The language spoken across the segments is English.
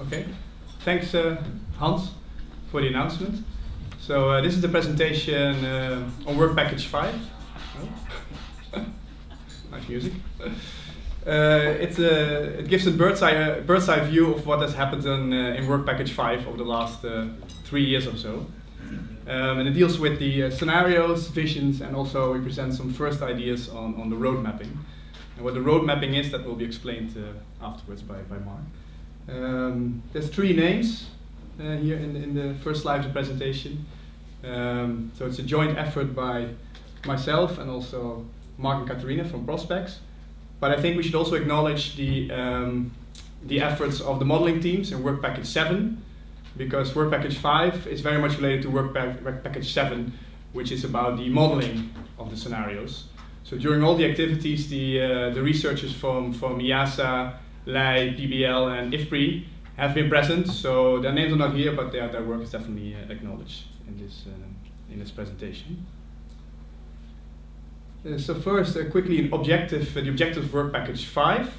Okay. Thanks, Hans, for the announcement. So this is the presentation on Work Package 5. Oh. Nice music. It gives a bird's eye view of what has happened in Work Package 5 over the last 3 years or so. And it deals with the scenarios, visions, and also we present some first ideas on the road mapping. And what the road mapping is, that will be explained afterwards by Mark. There's 3 names here in the first slide of the presentation. So it's a joint effort by myself and also Mark and Katarina from Prospects. But I think we should also acknowledge the efforts of the modeling teams in Work Package 7, because Work Package 5 is very much related to Work Package 7, which is about the modeling of the scenarios. So during all the activities, the researchers from IASA, LEI, PBL, and IFPRI have been present. So their names are not here, but their work is definitely acknowledged in this presentation. So first, quickly, the objectives of Work Package 5.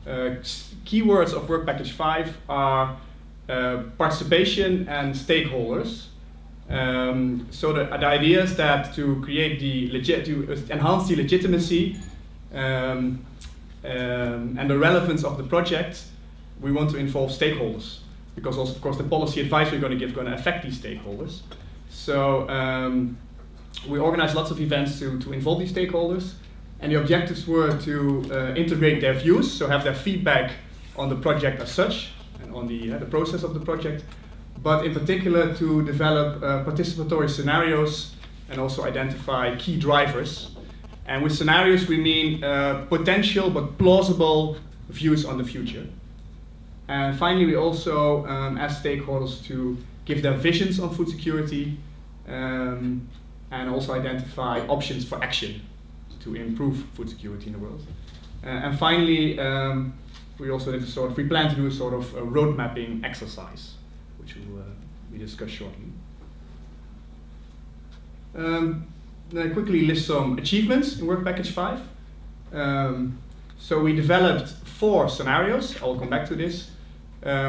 Keywords of Work Package 5 are participation and stakeholders. So the idea is that to create to enhance the legitimacy and the relevance of the project, we want to involve stakeholders, because also, of course, the policy advice we're going to give is going to affect these stakeholders. So we organized lots of events to involve these stakeholders, and the objectives were to integrate their views, so have their feedback on the project as such, and on the process of the project, but in particular to develop participatory scenarios and also identify key drivers. And with scenarios we mean potential but plausible views on the future. And finally, we also ask stakeholders to give their visions on food security and also identify options for action to improve food security in the world. And finally, we plan to do a sort of a road mapping exercise, which we discuss shortly. Then I quickly list some achievements in Work Package 5. So we developed 4 scenarios, I will come back to this,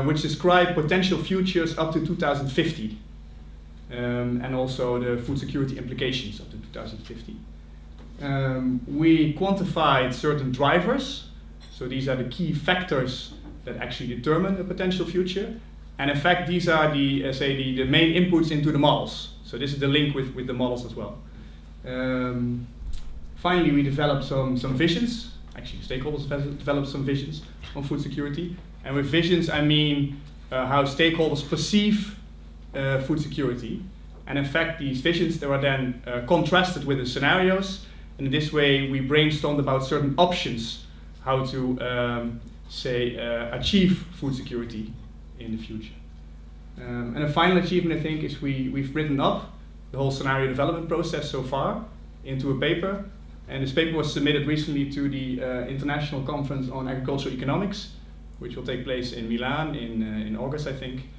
which describe potential futures up to 2050, and also the food security implications up to 2050. We quantified certain drivers, so these are the key factors that actually determine the potential future, and in fact these are the main inputs into the models. So this is the link with the models as well. Finally, we developed some visions. Actually, stakeholders developed some visions on food security. And with visions, I mean how stakeholders perceive food security. And in fact, these visions, they were then contrasted with the scenarios. And in this way, we brainstormed about certain options how to, achieve food security in the future. And a final achievement, I think, is we've written up the whole scenario development process so far into a paper. And this paper was submitted recently to the International Conference on Agricultural Economics, which will take place in Milan in August, I think.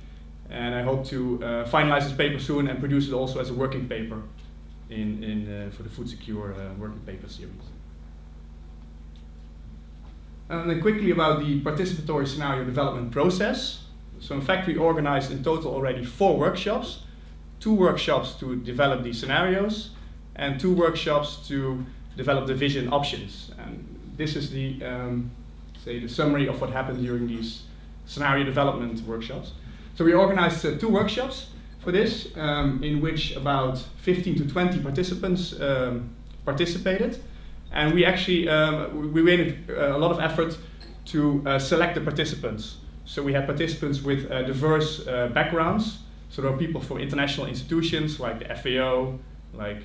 And I hope to finalize this paper soon and produce it also as a working paper for the Food Secure working paper series. And then quickly about the participatory scenario development process. So in fact, we organized in total already 4 workshops. 2 workshops to develop these scenarios, and 2 workshops to develop the vision options. And this is the summary of what happened during these scenario development workshops. So we organized 2 workshops for this, in which about 15 to 20 participants participated. And we actually we made a lot of effort to select the participants. So we had participants with diverse backgrounds. So there are people from international institutions like the FAO, like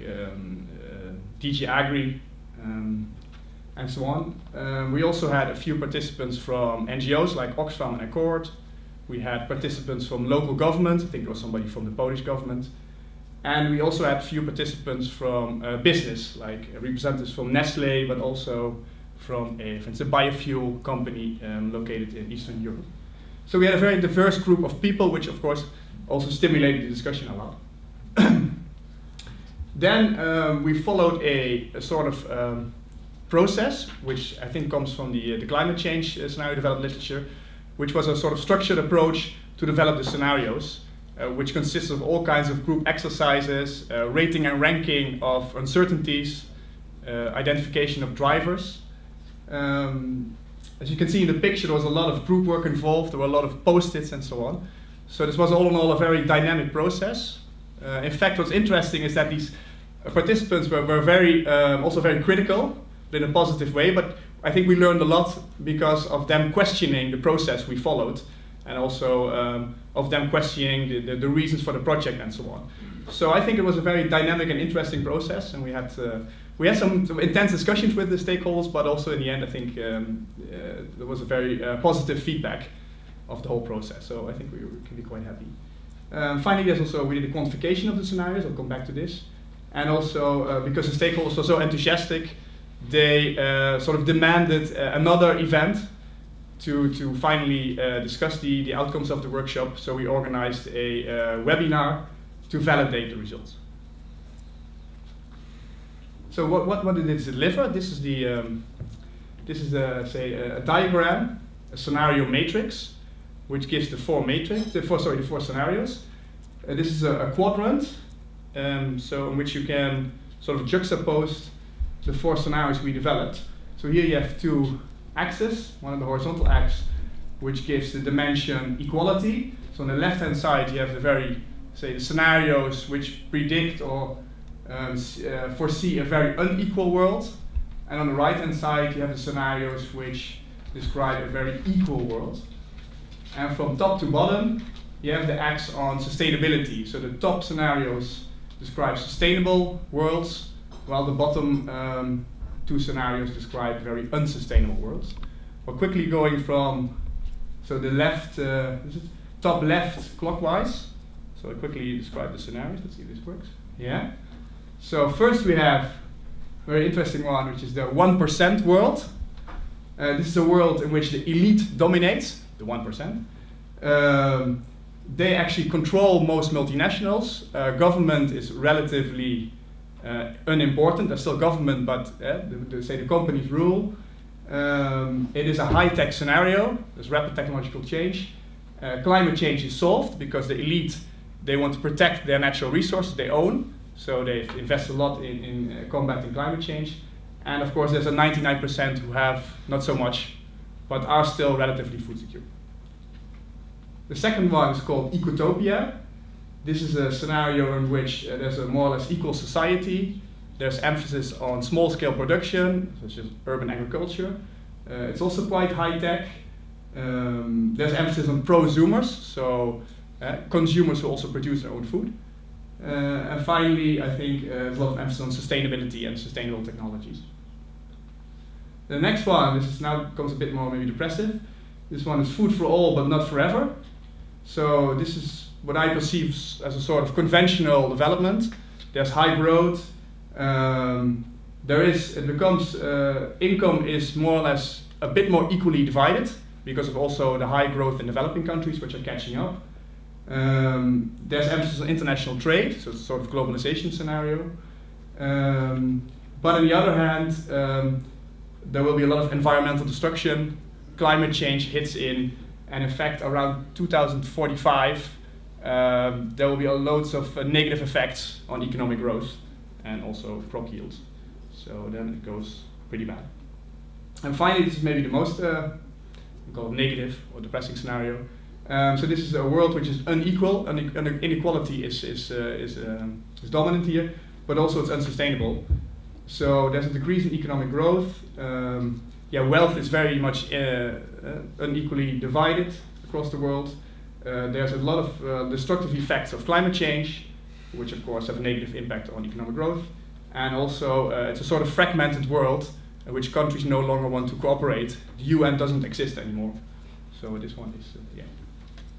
DG Agri, and so on. We also had a few participants from NGOs like Oxfam and Accord. We had participants from local government. I think there was somebody from the Polish government. And we also had a few participants from business, like representatives from Nestle, but also from a biofuel company located in Eastern Europe. So we had a very diverse group of people, which of course also stimulated the discussion a lot. Then we followed a sort of process, which I think comes from the climate change scenario development literature, which was a sort of structured approach to develop the scenarios, which consists of all kinds of group exercises, rating and ranking of uncertainties, identification of drivers. As you can see in the picture, there was a lot of group work involved, there were a lot of post-its and so on. So this was all in all a very dynamic process. In fact, what's interesting is that these participants were very, also very critical, but in a positive way, but I think we learned a lot because of them questioning the process we followed, and also of them questioning the reasons for the project and so on. So I think it was a very dynamic and interesting process, and we had some intense discussions with the stakeholders, but also in the end I think there was a very positive feedback of the whole process, so I think we can be quite happy. Finally, there's also, we did a quantification of the scenarios, I'll come back to this, and also because the stakeholders were so enthusiastic, they sort of demanded another event to finally discuss the outcomes of the workshop, so we organized a webinar to validate the results. So what did it deliver? This is say a diagram, a scenario matrix, which gives the four scenarios. This is a quadrant, so in which you can sort of juxtapose the four scenarios we developed. So here you have two axes, one on the horizontal axis, which gives the dimension equality. So on the left-hand side you have the scenarios which predict or foresee a very unequal world, and on the right-hand side you have the scenarios which describe a very equal world. And from top to bottom you have the axis on sustainability. So the top scenarios describe sustainable worlds, while the bottom two scenarios describe very unsustainable worlds. We're quickly going from the left, top left clockwise. So I quickly describe the scenarios. Let's see if this works. Yeah. So first we have a very interesting one, which is the 1% world. This is a world in which the elite dominates, the 1%. They actually control most multinationals. Government is relatively unimportant. There's still government, but the companies rule. It is a high-tech scenario. There's rapid technological change. Climate change is solved because the elite, they want to protect their natural resources they own. So they've invested a lot in combating climate change. And of course, there's a 99% who have not so much, but are still relatively food secure. The second one is called Ecotopia. This is a scenario in which there's a more or less equal society. There's emphasis on small-scale production, such as urban agriculture. It's also quite high-tech. There's emphasis on prosumers, so consumers who also produce their own food. And finally, I think there's a lot of emphasis on sustainability and sustainable technologies. The next one, this is now becomes a bit more maybe depressive. This one is food for all, but not forever. So this is what I perceive as a sort of conventional development. There's high growth. Income is more or less a bit more equally divided because of also the high growth in developing countries, which are catching up. There's emphasis on international trade, so it's a sort of globalization scenario. But on the other hand, there will be a lot of environmental destruction. Climate change hits and in fact around 2045 there will be loads of negative effects on economic growth and also crop yields. So then it goes pretty bad. And finally, this is maybe the most we call it negative or depressing scenario. So this is a world which is unequal, and inequality is dominant here, but also it's unsustainable. So there's a decrease in economic growth. Wealth is very much unequally divided across the world. There's a lot of destructive effects of climate change, which of course have a negative impact on economic growth. And also it's a sort of fragmented world in which countries no longer want to cooperate. The UN doesn't exist anymore. So this one is,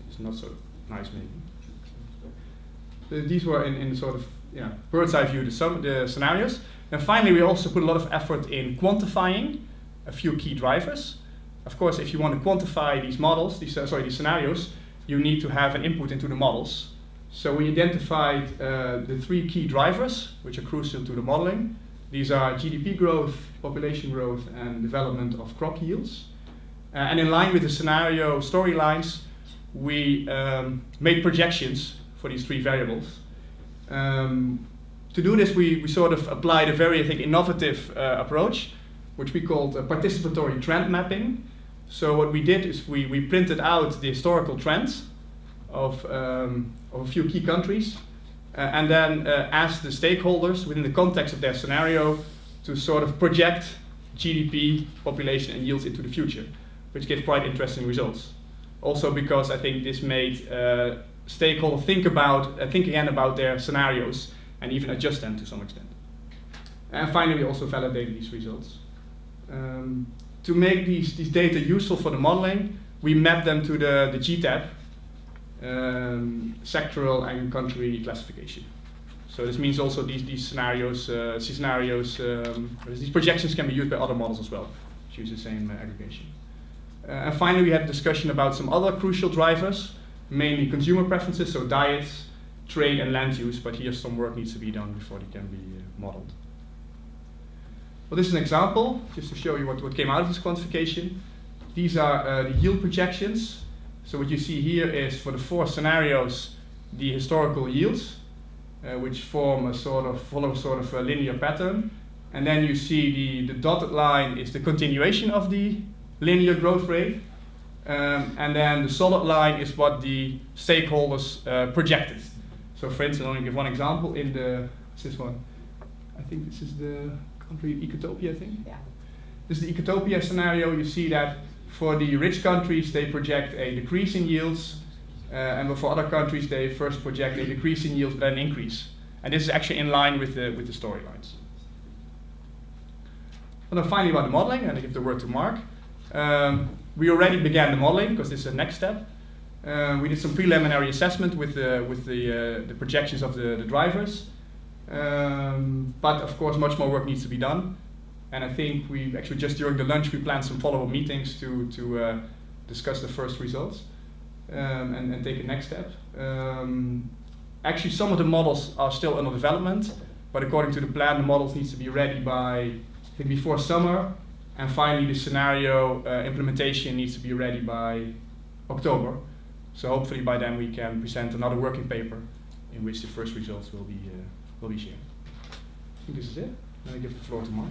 it's not so nice maybe. These were in sort of bird's eye view the scenarios. And finally, we also put a lot of effort in quantifying a few key drivers. Of course, if you want to quantify these models, these scenarios, you need to have an input into the models. So we identified the three key drivers, which are crucial to the modeling. These are GDP growth, population growth, and development of crop yields. And in line with the scenario storylines, we made projections for these three variables. To do this, we sort of applied a very, I think, innovative approach, which we called participatory trend mapping. So what we did is we printed out the historical trends of a few key countries, and then asked the stakeholders within the context of their scenario to sort of project GDP, population, and yields into the future, which gave quite interesting results. Also because I think this made stakeholders think again about their scenarios and even adjust them to some extent. And finally, we also validated these results. To make these data useful for the modeling, we mapped them to the GTAB, sectoral and country classification. So this means also these projections can be used by other models as well, which use the same aggregation. And finally, we had a discussion about some other crucial drivers, mainly consumer preferences, so diets, trade, and land use, but here some work needs to be done before they can be modeled. Well, this is an example, just to show you what came out of this quantification. These are the yield projections. So what you see here is, for the four scenarios, the historical yields, which follow a sort of a linear pattern. And then you see the dotted line is the continuation of the linear growth rate. And then the solid line is what the stakeholders projected. So for instance, I'll only give one example. What's this one? I think this is the country Ecotopia, I think? Yeah. This is the Ecotopia scenario. You see that for the rich countries, they project a decrease in yields. And for other countries, they first project a decrease in yields, but then an increase. And this is actually in line with the storylines. And then finally about the modeling, and I give the word to Mark. We already began the modeling, because this is the next step. We did some preliminary assessment with the projections of the drivers. But of course, much more work needs to be done. And I think we actually, just during the lunch, we planned some follow-up meetings to discuss the first results and take a next step. Actually, some of the models are still under development, but according to the plan, the models needs to be ready by, I think, before summer. And finally, the scenario implementation needs to be ready by October. So hopefully by then we can present another working paper in which the first results will be shared. I think this is it. Then I give the floor to Mark.